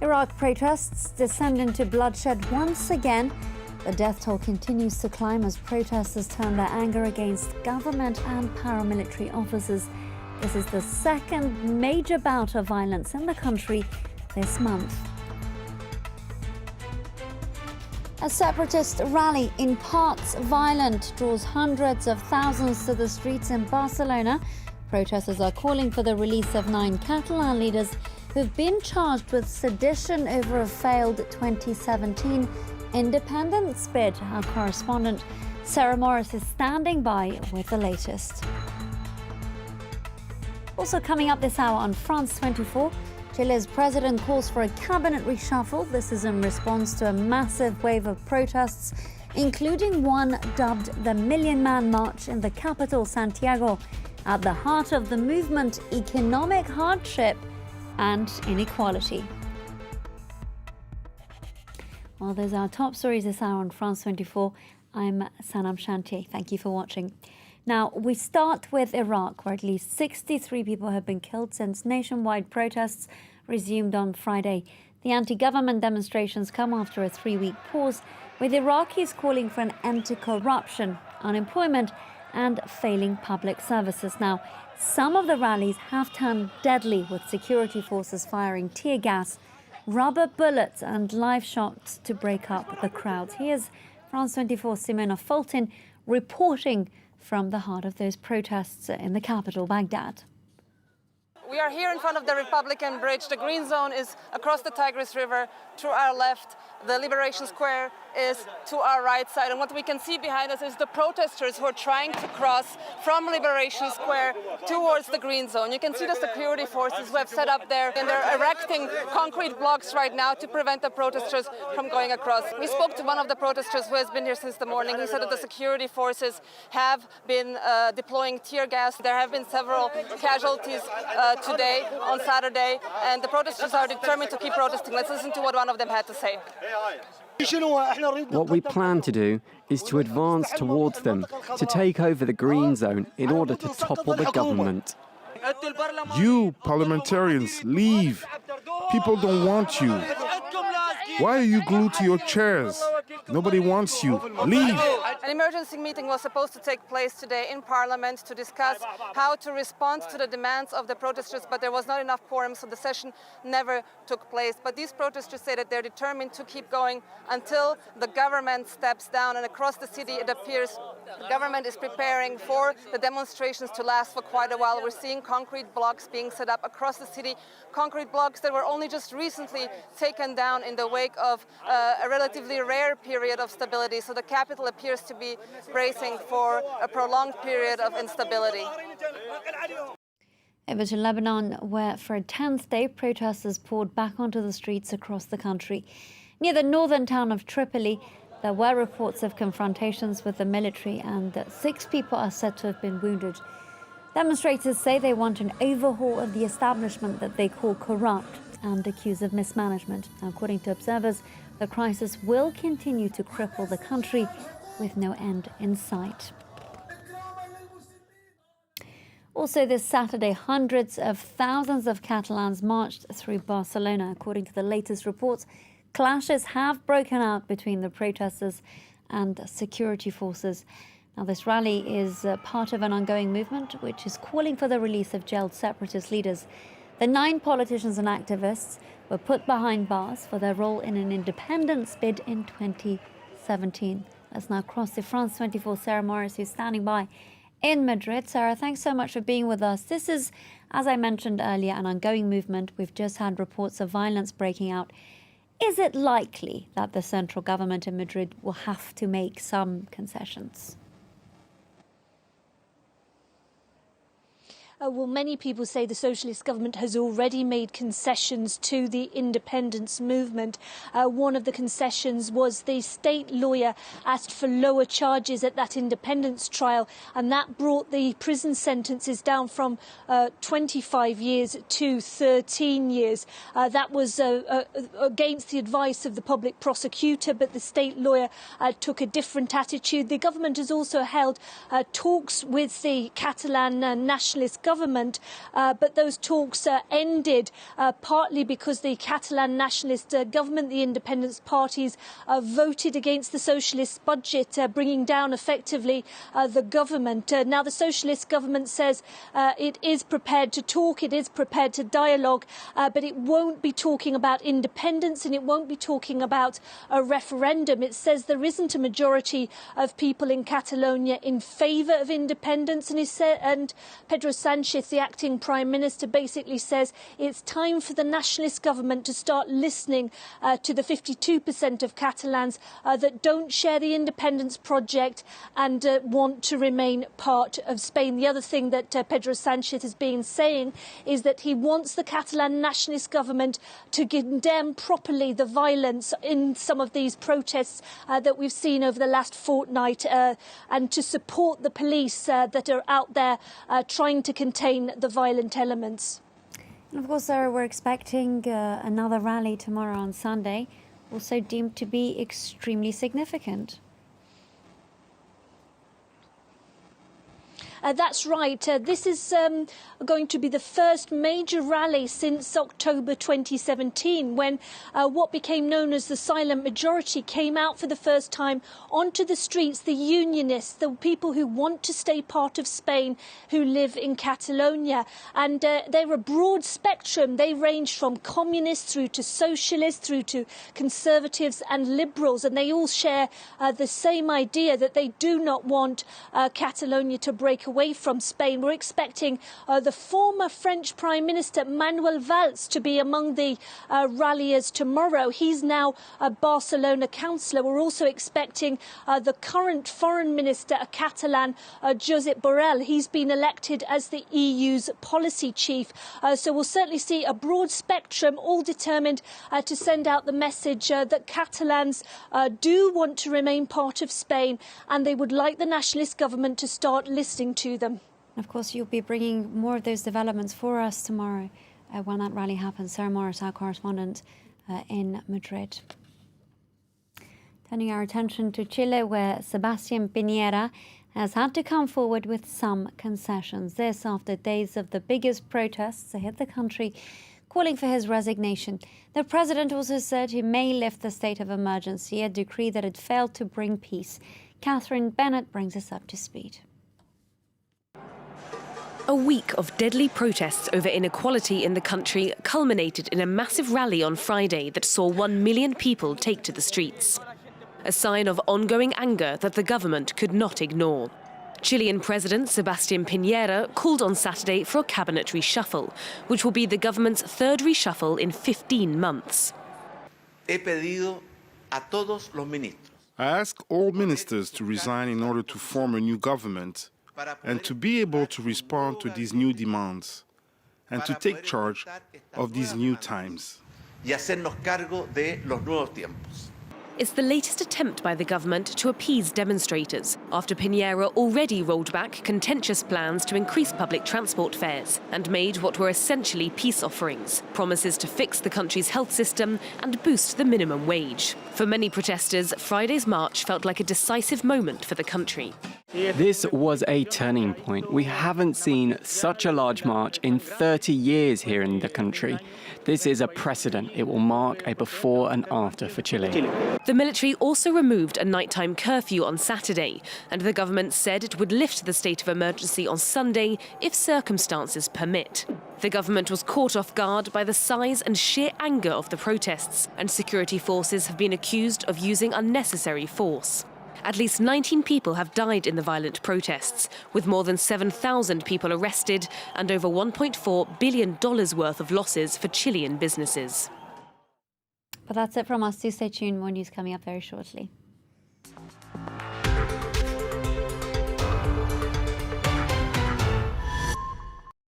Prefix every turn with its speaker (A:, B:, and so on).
A: Iraq protests descend into bloodshed once again. The death toll continues to climb as protesters turn their anger against government and paramilitary officers. This is the second major bout of violence in the country this month. A separatist rally, in parts violent, draws hundreds of thousands to the streets in Barcelona. Protesters are calling for the release of 9 Catalan leaders who've been charged with sedition over a failed 2017 independence bid. Our correspondent Sarah Morris is standing by with the latest. Also coming up this hour on France 24, Chile's president calls for a cabinet reshuffle. This is in response to a massive wave of protests, including one dubbed the Million Man March in the capital, Santiago. At the heart of the movement, economic hardship and inequality. Well, those are our top stories this hour on France 24. I'm Sanam Shanti. Thank you for watching. Now, we start with Iraq, where at least 63 people have been killed since nationwide protests resumed on Friday. The anti-government demonstrations come after a 3-week pause, with Iraqis calling for an end to corruption, unemployment, and failing public services. Now, some of the rallies have turned deadly, with security forces firing tear gas, rubber bullets and live shots to break up the crowds. Here's France 24's Simona Fulton reporting from the heart of those protests in the capital, Baghdad.
B: We are here in front of the Republican Bridge. The green zone is across the Tigris River to our left. The Liberation Square is to our right side. And what we can see behind us is the protesters who are trying to cross from Liberation Square towards the green zone. You can see the security forces who have set up there, and they're erecting concrete blocks right now to prevent the protesters from going across. We spoke to one of the protesters who has been here since the morning. He said that the security forces have been deploying tear gas. There have been several casualties today, on Saturday, and the protesters are determined to keep protesting. Let's listen to what one of them had to say.
C: What we plan to do is to advance towards them, to take over the green zone in order to topple the government.
D: You parliamentarians, leave. People don't want you. Why are you glued to your chairs? Nobody wants you. Leave.
B: An emergency meeting was supposed to take place today in Parliament to discuss how to respond to the demands of the protesters, but there was not enough quorum, so the session never took place. But these protesters say that they're determined to keep going until the government steps down. And across the city, it appears the government is preparing for the demonstrations to last for quite a while. We're seeing concrete blocks being set up across the city, concrete blocks that were only just recently taken down in the wake of a relatively rare period of stability. So the capital appears to be bracing for a prolonged period of instability.
A: Over to Lebanon, where for a 10th day, protesters poured back onto the streets across the country. Near the northern town of Tripoli, there were reports of confrontations with the military, and 6 people are said to have been wounded. Demonstrators say they want an overhaul of the establishment that they call corrupt and accuse of mismanagement. Now, according to observers, the crisis will continue to cripple the country with no end in sight. Also this Saturday, hundreds of thousands of Catalans marched through Barcelona. According to the latest reports, clashes have broken out between the protesters and security forces. Now, this rally is part of an ongoing movement which is calling for the release of jailed separatist leaders. The 9 politicians and activists were put behind bars for their role in an independence bid in 2017. Let's now cross to France 24. Sarah Morris, who's standing by in Madrid. Sarah, thanks so much for being with us. This is, as I mentioned earlier, an ongoing movement. We've just had reports of violence breaking out. Is it likely that the central government in Madrid will have to make some concessions?
E: Well, many people say the socialist government has already made concessions to the independence movement. One of the concessions was the state lawyer asked for lower charges at that independence trial, and that brought the prison sentences down from 25 years to 13 years. That was against the advice of the public prosecutor, but the state lawyer took a different attitude. The government has also held talks with the Catalan nationalist government, but those talks ended partly because the Catalan nationalist government, the independence parties, voted against the socialist budget, bringing down effectively the government. Now the socialist government says it is prepared to talk, it is prepared to dialogue, but it won't be talking about independence and it won't be talking about a referendum. It says there isn't a majority of people in Catalonia in favour of independence, and Pedro Sánchez, the acting Prime Minister, basically says it's time for the nationalist government to start listening to the 52% of Catalans that don't share the independence project and want to remain part of Spain. The other thing that Pedro Sánchez has been saying is that he wants the Catalan nationalist government to condemn properly the violence in some of these protests that we've seen over the last fortnight and to support the police that are out there trying to contain the violent elements.
A: And of course, Sarah, we're expecting another rally tomorrow on Sunday, also deemed to be extremely significant.
E: That's right. This is going to be the first major rally since October 2017, when what became known as the silent majority came out for the first time onto the streets, the unionists, the people who want to stay part of Spain, who live in Catalonia. And they're a broad spectrum. They range from communists through to socialists, through to conservatives and liberals. And they all share the same idea that they do not want Catalonia to break away from Spain. We're expecting the former French Prime Minister Manuel Valls to be among the ralliers tomorrow. He's now a Barcelona councillor. We're also expecting the current Foreign Minister, a Catalan, Josep Borrell. He's been elected as the EU's policy chief. So we'll certainly see a broad spectrum, all determined to send out the message that Catalans do want to remain part of Spain, and they would like the nationalist government to start listening to them.
A: Of course, you'll be bringing more of those developments for us tomorrow when that rally happens. Sarah Morris, our correspondent in Madrid. Turning our attention to Chile, where Sebastián Piñera has had to come forward with some concessions. This after days of the biggest protests that hit the country, calling for his resignation. The president also said he may lift the state of emergency, a decree that had failed to bring peace. Catherine Bennett brings us up to speed.
F: A week of deadly protests over inequality in the country culminated in a massive rally on Friday that saw 1 million people take to the streets. A sign of ongoing anger that the government could not ignore. Chilean President Sebastián Piñera called on Saturday for a cabinet reshuffle, which will be the government's third reshuffle in 15 months.
G: He pedido a todos los ministros.
D: I ask all ministers to resign in order to form a new government and to be able to respond to these new demands and to take charge of these new times.
G: Y hacernos cargo de los nuevos tiempos.
F: It's the latest attempt by the government to appease demonstrators, after Piñera already rolled back contentious plans to increase public transport fares and made what were essentially peace offerings, promises to fix the country's health system and boost the minimum wage. For many protesters, Friday's march felt like a decisive moment for the country.
C: This was a turning point. We haven't seen such a large march in 30 years here in the country. This is a precedent. It will mark a before and after for Chile.
F: The military also removed a nighttime curfew on Saturday, and the government said it would lift the state of emergency on Sunday if circumstances permit. The government was caught off guard by the size and sheer anger of the protests, and security forces have been accused of using unnecessary force. At least 19 people have died in the violent protests, with more than 7,000 people arrested and over $1.4 billion worth of losses for Chilean businesses.
A: But that's it from us. Do stay tuned. More news coming up very shortly.